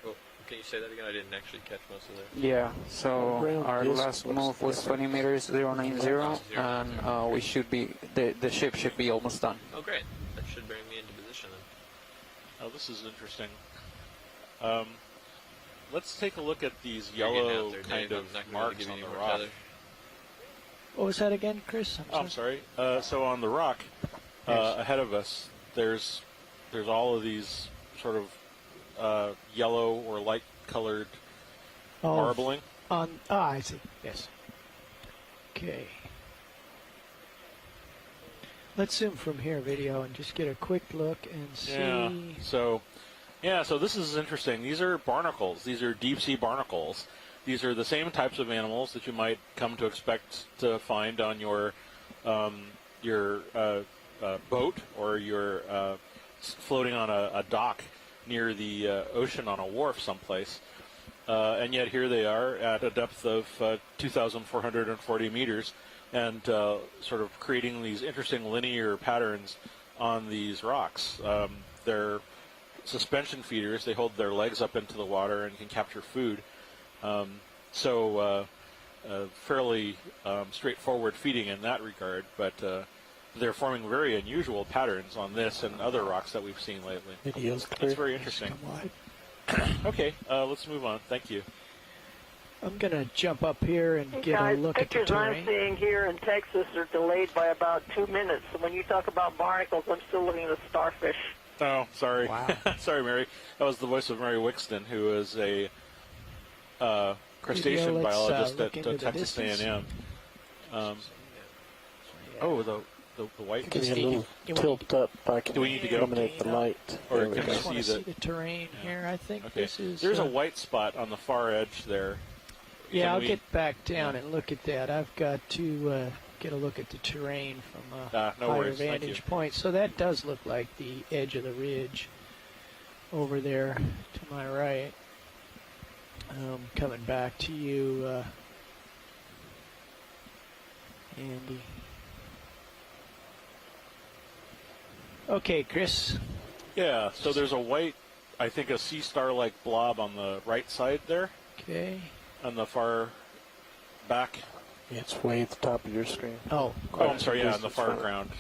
Oh, can you say that again? I didn't actually catch most of that. Yeah, so Ground our disk last looks move was different. 20 meters 090, and we should be, the ship should be almost done. Oh, great. That should bring me into position then. Oh, this is interesting. Let's take a look at these You're getting yellow out there, kind Dave. of I'm not gonna marks give you on any the more rock. tether. What was that again, Chris? Oh, I'm sorry. So on the rock ahead of us, there's all of these sort of yellow or light-colored Oh, marbling. I see. Yes. Okay. Let's zoom from here, video, and just get a quick look and see. So this is interesting. These are barnacles. These are deep-sea barnacles. These are the same types of animals that you might come to expect to find on your boat or your floating on a dock near the ocean on a wharf someplace. And yet here they are at a depth of 2,440 meters and sort of creating these interesting linear patterns on these rocks. They're suspension feeders. They hold their legs up into the water and can capture food. Fairly straightforward feeding in that regard, but they're forming very unusual patterns on this and other rocks that we've seen lately. Video's clear. It's very interesting. Wide. Okay, let's move on. Thank you. I'm going to jump up here and Hey get guys, a look at the pictures I'm terrain. seeing here in Texas are delayed by about 2 minutes. So when you talk about barnacles, I'm still looking at a starfish. Oh, sorry. Wow. Sorry, Mary. That was the voice of Mary Wixton, who is a crustacean let's, biologist look at into the Texas distance. A&M. The white. Give me a little Do we- tilt up. I can Do we need to go? eliminate the light. Or There we can go. we I want to see see the- the terrain here. I think Okay. this is. There's a white spot on the far edge there. Yeah, Can I'll we- get back down and look at that. I've got to get a look at the terrain from a No higher worries. Thank vantage you. point. So that does look like the edge of the ridge over there to my right. Coming back to you, Andy. Okay, Chris. Yeah, so there's a white, I think a sea star-like blob on the right side there, Okay. on the far back. It's way at the top of your screen. Oh, Oh, I'm sorry, yeah, on the Distance far from it. ground.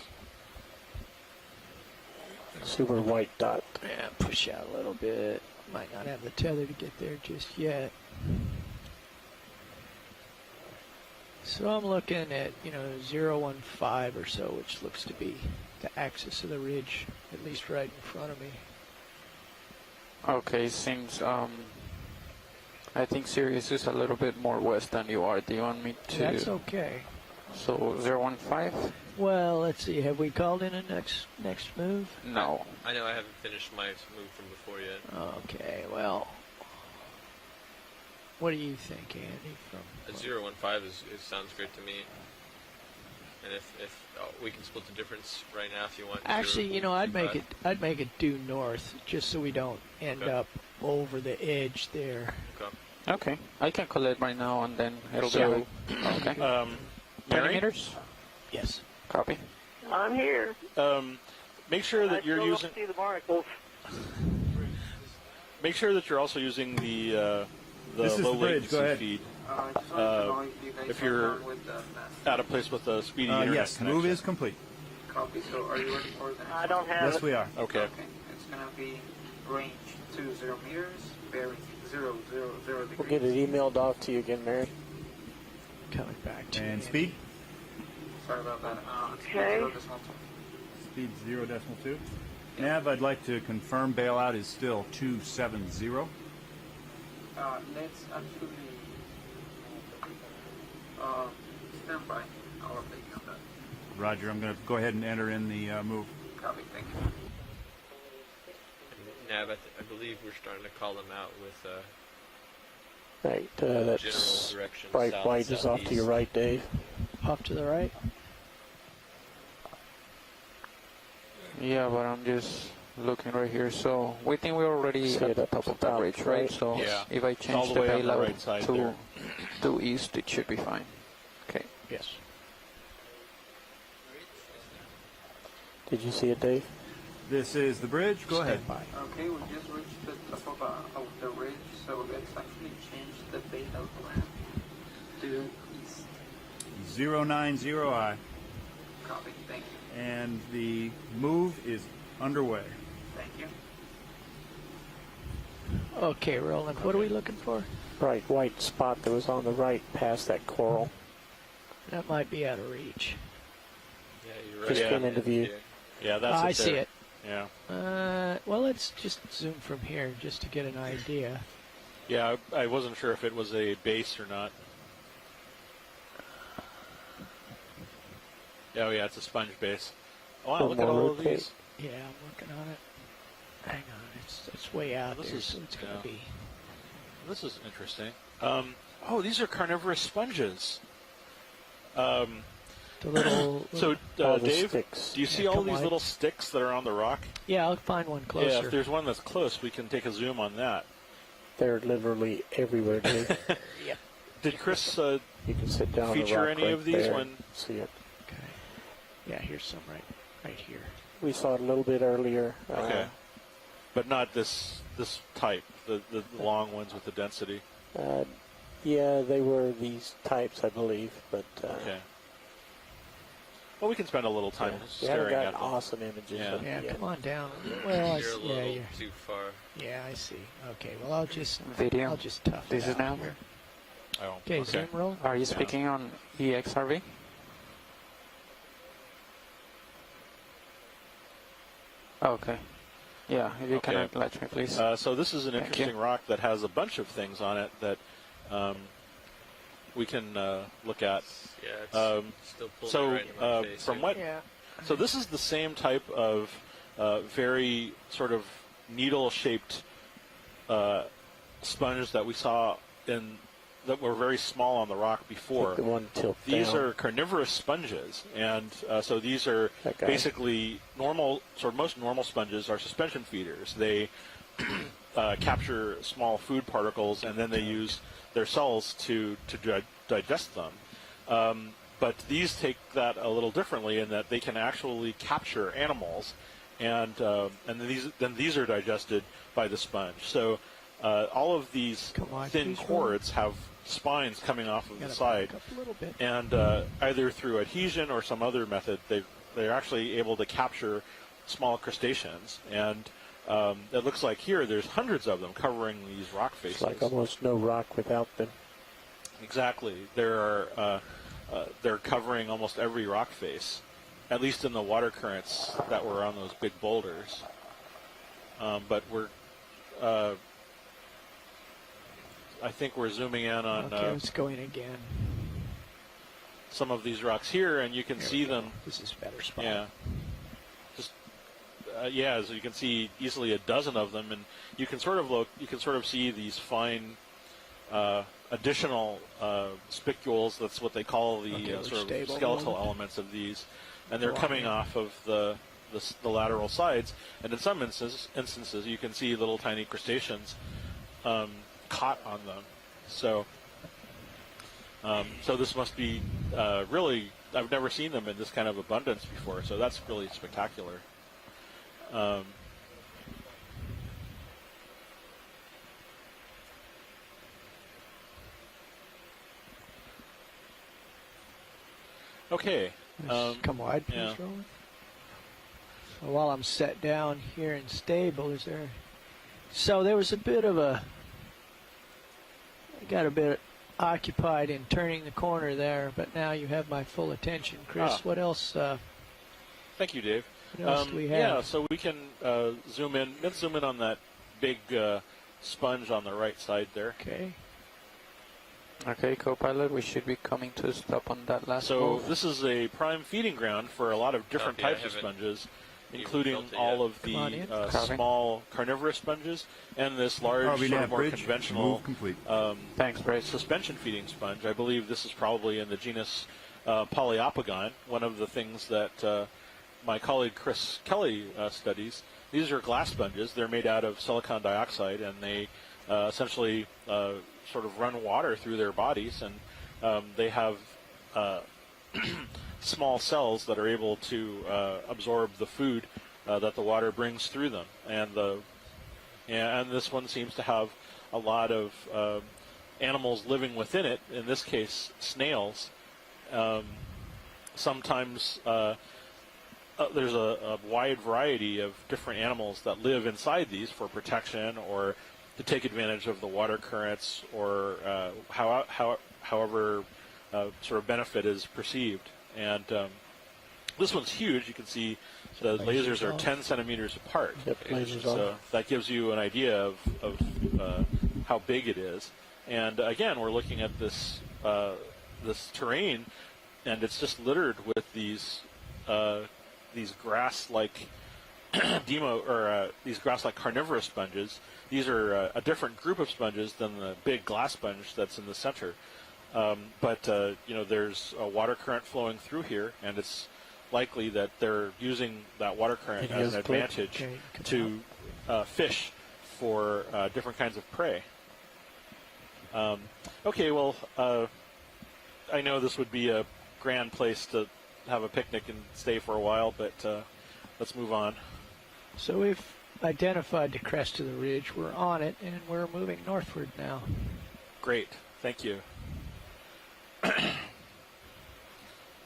Super white dot. yeah, push out a little bit. Might not have the tether to get there just yet. So I'm looking at, 015 or so, which looks to be the axis of the ridge, at least right in front of me. Okay, seems, I think Sirius is a little bit more west than you are. Do you want me to? That's okay. So 015? Well, let's see. Have we called in a next move? No. I know I haven't finished my move from before yet. Okay, well. What do you think, Andy? A 015 it sounds great to me. And if we can split the difference right now if you want. Actually, I'd make it due north, just so we don't end up over the edge there. Okay, I can collect right now, and then it'll be okay. 20 meters. Yes. Copy. I'm here. Make sure that I you're still using. don't see the barnacles. Make sure that you're also using the This is low the bridge. latency Go ahead. feed. If you're at a place with a speedy internet yes, connection. move is complete. Copy. So are you ready for the next I don't have Yes, it. we are. Okay. It's going to be range 20 meters, bearing 000 We'll degrees. get it emailed off to you again, Mary. Coming back to And you. speed? Sorry about that. Okay. 0.2. Speed 0.2. Nav, I'd like to confirm bailout is still 270. Let's actually stand by. I'll update you on that. Roger, I'm going to go ahead and enter in the move. Copy. Thank you. Nav, I believe we're starting to call them out with Right, general that's direction. bright south, white is off to your southeast. right, Dave. Off to the right. Yeah, but I'm just looking right here. So we think we're already See at it the up top of that top, ridge, right? right? So Yeah. if I all change the the way on the bailout right side there. to east, it should be fine. Okay. Yes. Did you see it, Dave? This is the bridge. Go ahead. Okay, we just reached the top of the ridge, so let's actually change the bailout plan to east. 090I. Copy. Thank you. And the move is underway. Thank you. Okay, Roland, what are we looking for? Bright white spot that was on the right past that coral. That might be out of reach. Yeah, you're right. Just Yeah. came into view. Yeah, that's I it see there. it. Yeah. Well, let's just zoom from here just to get an idea. Yeah, I wasn't sure if it was a base or not. Oh yeah, it's a sponge base. Oh, wow, One look at more all of rotate. these. Yeah, I'm working on it. Hang on, it's way out This there, is- so it's going to yeah. be... This is interesting. Oh, these are carnivorous sponges. The little... So, All the Dave, sticks. do you see Yeah, all come these on. little sticks that are on the rock? Yeah, I'll find one Yeah, closer. if there's one that's close, we can take a zoom on that. They're literally everywhere, Dave. Yep. Did Chris You can sit down on the feature rock any right of these there when? and see it. Okay. Yeah, here's some right here. We saw it a little bit earlier. Okay, but not this type, the long ones with the density. Yeah, they were these types, I believe, but Okay. Well, we can spend a little time we haven't staring got at them. awesome images. Yeah. of them Yeah, yet. come on down. Well, I You're a see, little yeah, too far. yeah, I see. Okay, well, I'll just Video. tough This it is out now. here. Oh, Okay, zoom roll. Are you speaking on EXRV? Okay. Yeah, if you can Okay. let me, please. So this is an Thank interesting you. rock that has a bunch of things on it that we can look at. Yeah, it's still pulling So me right in my face. from here. what? Yeah. So this is the same type of very sort of needle-shaped sponge that we saw that were very small on the rock before. The one tilt These down. are carnivorous sponges, and so these are That guy. basically most normal sponges are suspension feeders. They capture small food particles, and then they use their cells to digest them. But these take that a little differently in that they can actually capture animals, and then these are digested by the sponge. So all of these Come on, thin please, cords have spines coming off of the Gotta side, back up a little bit. and either through adhesion or some other method, they're actually able to capture small crustaceans. And it looks like here there's hundreds of them covering these rock faces. It's like almost no rock without them. Exactly. They're covering almost every rock face, at least in the water currents that were on those big boulders. But I think we're zooming in on Okay, it's going again. some of these rocks here, and you can There see we go. them. This is a better spot. Yeah. Just so you can see easily a dozen of them, and you can sort of see these fine additional spicules. That's what they call the sort of skeletal elements of these, and they're coming off of the lateral sides. And in some instances, you can see little tiny crustaceans caught on them. So this must be really. I've never seen them in this kind of abundance before. So that's really spectacular. Okay. Come wide, please, yeah. Roland. So while I'm set down here and stable, is there... So there was a bit of a... I got a bit occupied in turning the corner there, but now you have my full attention. Chris, what else... Thank you, Dave. What else do we have? Yeah, so we can zoom in. Let's zoom in on that big sponge on the right side there. Okay. Okay, co-pilot, we should be coming to a stop on that last move. This is a prime feeding ground for a lot of different types of sponges, including all of the small carnivorous sponges and this large, sort of more conventional suspension feeding sponge. I believe this is probably in the genus Poliopogon, one of the things that my colleague Chris Kelly studies. These are glass sponges. They're made out of silicon dioxide, and they essentially sort of run water through their bodies, and they have small cells that are able to absorb the food that the water brings through them. And this one seems to have a lot of animals living within it, in this case snails. Sometimes there's a wide variety of different animals that live inside these for protection or to take advantage of the water currents, or however sort of benefit is perceived. And this one's huge. You can see the lasers are 10 centimeters apart. So that gives you an idea of how big it is. And again, we're looking at this terrain, and it's just littered with these grass-like these grass-like carnivorous sponges. These are a different group of sponges than the big glass sponge that's in the center. But there's a water current flowing through here, and it's likely that they're using that water current as an advantage to fish for different kinds of prey. Okay, well, I know this would be a grand place to have a picnic and stay for a while, but let's move on. So we've identified the crest of the ridge. We're on it, and we're moving northward now. Great. Thank you.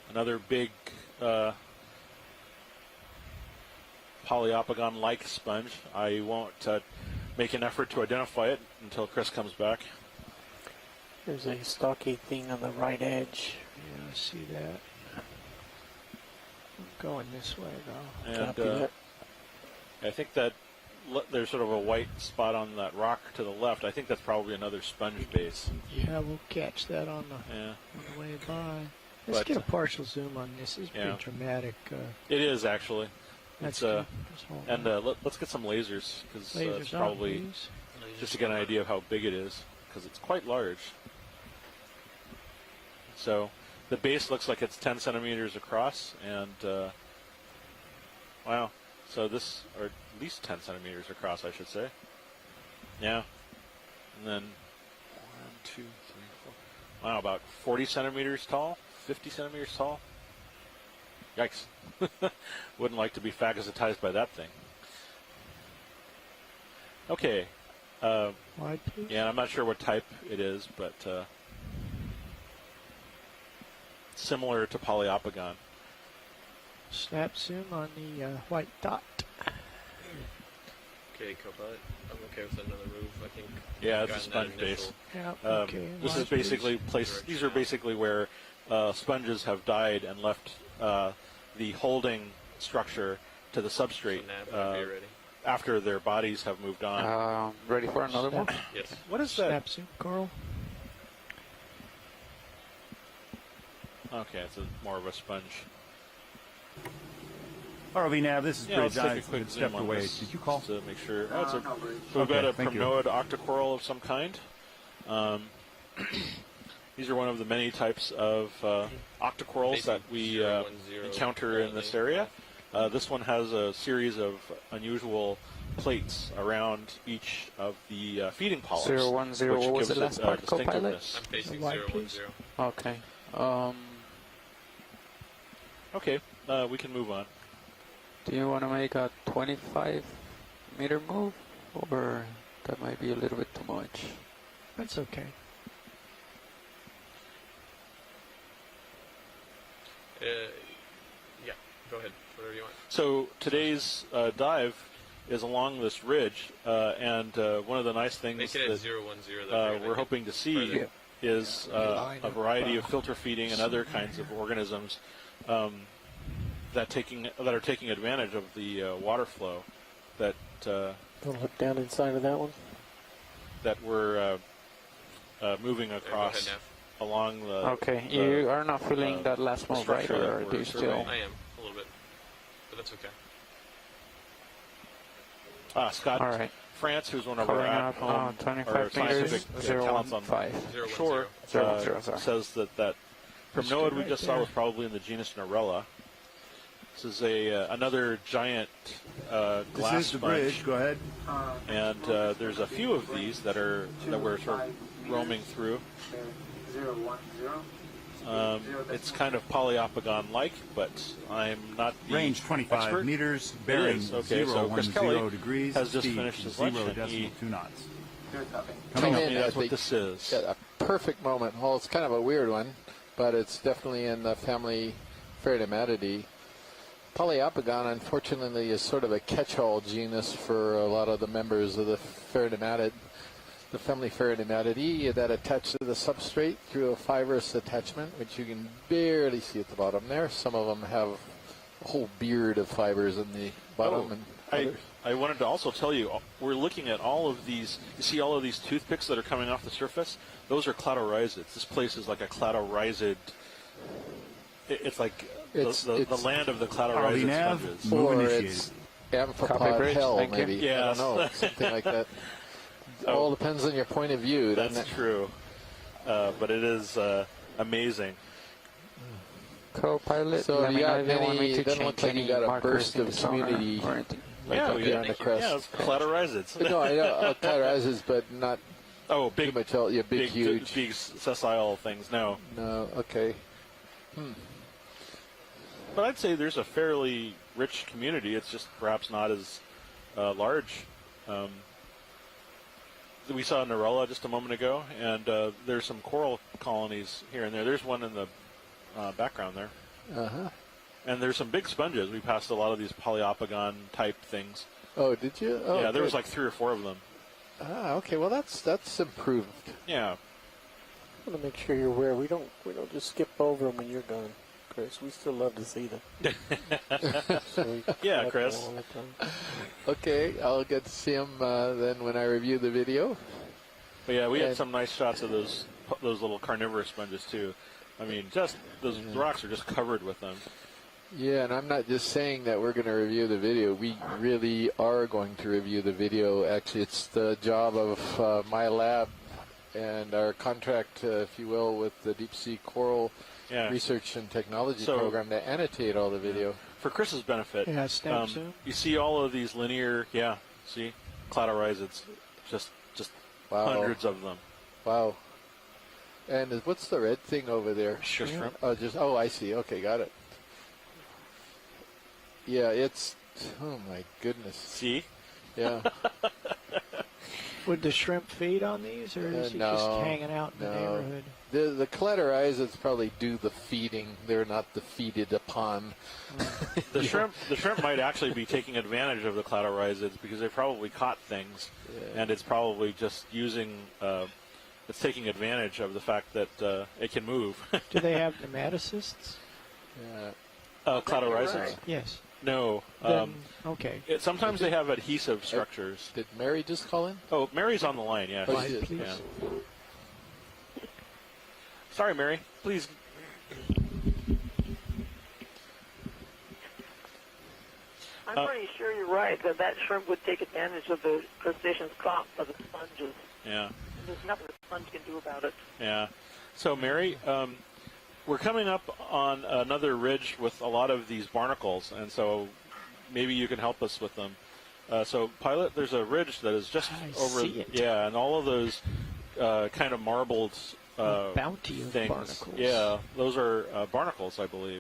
Another big Poliopogon-like sponge. I won't make an effort to identify it until Chris comes back. There's a stocky thing on the right edge. Yeah, I see that. I'm going this way, though. And I think that there's sort of a white spot on that rock to the left. I think that's probably another sponge base. Yeah, we'll catch that on the way by. Let's get a partial zoom on this. It's pretty dramatic. It is, actually. That's and let's get some lasers, because it's probably just to get an idea of how big it is, because it's quite large. So the base looks like it's 10 centimeters across, and wow. So this, or at least 10 centimeters across, I should say. Yeah. And then 1, 2, 3, 4. Wow, about 40 centimeters tall, 50 centimeters tall. Yikes. Wouldn't like to be phagocytized by that thing. Okay. Wide, please? Yeah, I'm not sure what type it is, but similar to Poliopogon. Snap zoom on the white dot. Okay, co-pilot. I'm okay with another move. I think. Yeah, it's a sponge base. Yeah, okay. This is basically These are basically where sponges have died and left the holding structure to the substrate after their bodies have moved on. Ready for another one? Yes. What is that? Snap zoom, Coral. Okay, it's more of a sponge. ROV Nav, this is Let's Bridge. take a quick zoom on away. this. Did you call? To make sure. No, So no, Bridge. we've got a thank you. primnoid octocoral of some kind. These are one of the many types of octocorals that we encounter in this area. This one has a series of unusual plates around each of the feeding polyps. 010, what was the last part, co-pilot? distinctiveness. I'm facing White, 010. please. Okay. Okay, we can move on. Do you want to make a 25-meter move, or that might be a little bit too much? That's okay. Yeah, go ahead. Whatever you want. So today's dive is along this ridge, and one of the nice things Make it at that 010. we're hoping to see is a variety of filter feeding and other kinds of organisms that are taking advantage of the water flow that Don't look down inside of that one. that we're moving across Neff. along the. Okay, you are not feeling that last move, right? structure that Or do we're you still? surveying. I am a little bit, but that's okay. Scott All right. France, who's one of our Calling at out, home 25 or meters, scientific talents on 015. shore, 010, sorry. says that Primnoid we just saw was probably in the genus Narella. This is another giant glass This is the sponge, bridge. Go ahead. and there's a few of these that we're sort of roaming through. 010. It's kind of polyopogon-like, but I'm not the Range 25 expert. meters, It bearing is. Okay, so Chris 010 Kelly degrees, has just speed finished his lunch, 0.2 and he knots. Come tells in me at that's what the- this is. At a perfect moment. Well, it's kind of a weird one, but it's definitely in the family Pheronematidae. Polyopogon, unfortunately, is sort of a catch-all genus for a lot of the members of the Pheronematid, the family Pheronematidae, that attach to the substrate through a fibrous attachment, which you can barely see at the bottom there. Some of them have a whole beard of fibers in the bottom. And I wanted to also tell you, we're looking at all of these. You see all of these toothpicks that are coming off the surface? Those are cladorhizids. This place is like a cladorhizid. It's like the land of the cladorhizid Nav, sponges. move or initiated. it's amphipod hell, Thank you. maybe. Yes. I don't know, something like that. All depends on your point of view, doesn't That's it? true. But it is amazing. Co-pilot, So let you me know got if you want me any, to doesn't look change like you any got a markers burst in of the sonar community or anything. like Yeah, up here on the crest. Yeah, it's cladorhizids. No, I know cladorhizids, but not Oh, too big, much. Yeah, big, huge. big sessile things. No, No, okay. but I'd say there's a fairly rich community. It's just perhaps not as large. We saw Narella just a moment ago, and there's some coral colonies here and there. There's one in the background there. Uh-huh. And there's some big sponges. We passed a lot of these polyopogon type things. Oh, did you? Oh, Yeah, there was good. like 3 or 4 of them. Ah, okay. Well, that's improved. Yeah. I want to make sure you're aware. We don't just skip over them when you're gone, Chris. We still love to see them. So we Yeah, collect Chris. them all the time. Okay, I'll get to see them then when I review the video. But yeah, we had And- some nice shots of those little carnivorous sponges too. I mean, just those rocks are just covered with them. Yeah, and I'm not just saying that we're going to review the video. We really are going to review the video. Actually, it's the job of my lab and our contract, if you will, with the Deep Sea Coral Yeah. Research and Technology So- Program to annotate all the video. For Chris's benefit, Yeah, stamp zoom. you see all of these linear, see, cladorhizids, just Wow. hundreds of them. Wow. And what's the red thing over there? Shrimp. Oh, I see. Okay, got it. Yeah, it's. Oh my goodness. See? Yeah. Would the shrimp feed on these, or is he just no, hanging out in the no. neighborhood? The cladorhizids probably do the feeding. They're not the feeded upon. The shrimp might actually be taking advantage of the cladorhizids because they probably caught things, and it's probably just using. It's taking advantage of the fact that it can move. Do they have nematocysts? Yeah. Cladorhizids? Right. Yes. No. Then, okay. Sometimes they have adhesive structures. Did Mary just call in? Oh, Mary's on the line. Yeah. Oh, she is. Please. Yeah. Sorry, Mary. Please. I'm pretty sure you're right that shrimp would take advantage of the crustaceans caught by the sponges. Yeah. There's nothing funds can do about it. Yeah. So, Mary, we're coming up on another ridge with a lot of these barnacles, and so maybe you can help us with them. So, Pilot, there's a ridge that is just over. See it. Yeah, and all of those kind of marbled bounty of things. barnacles. Yeah, those are barnacles, I believe.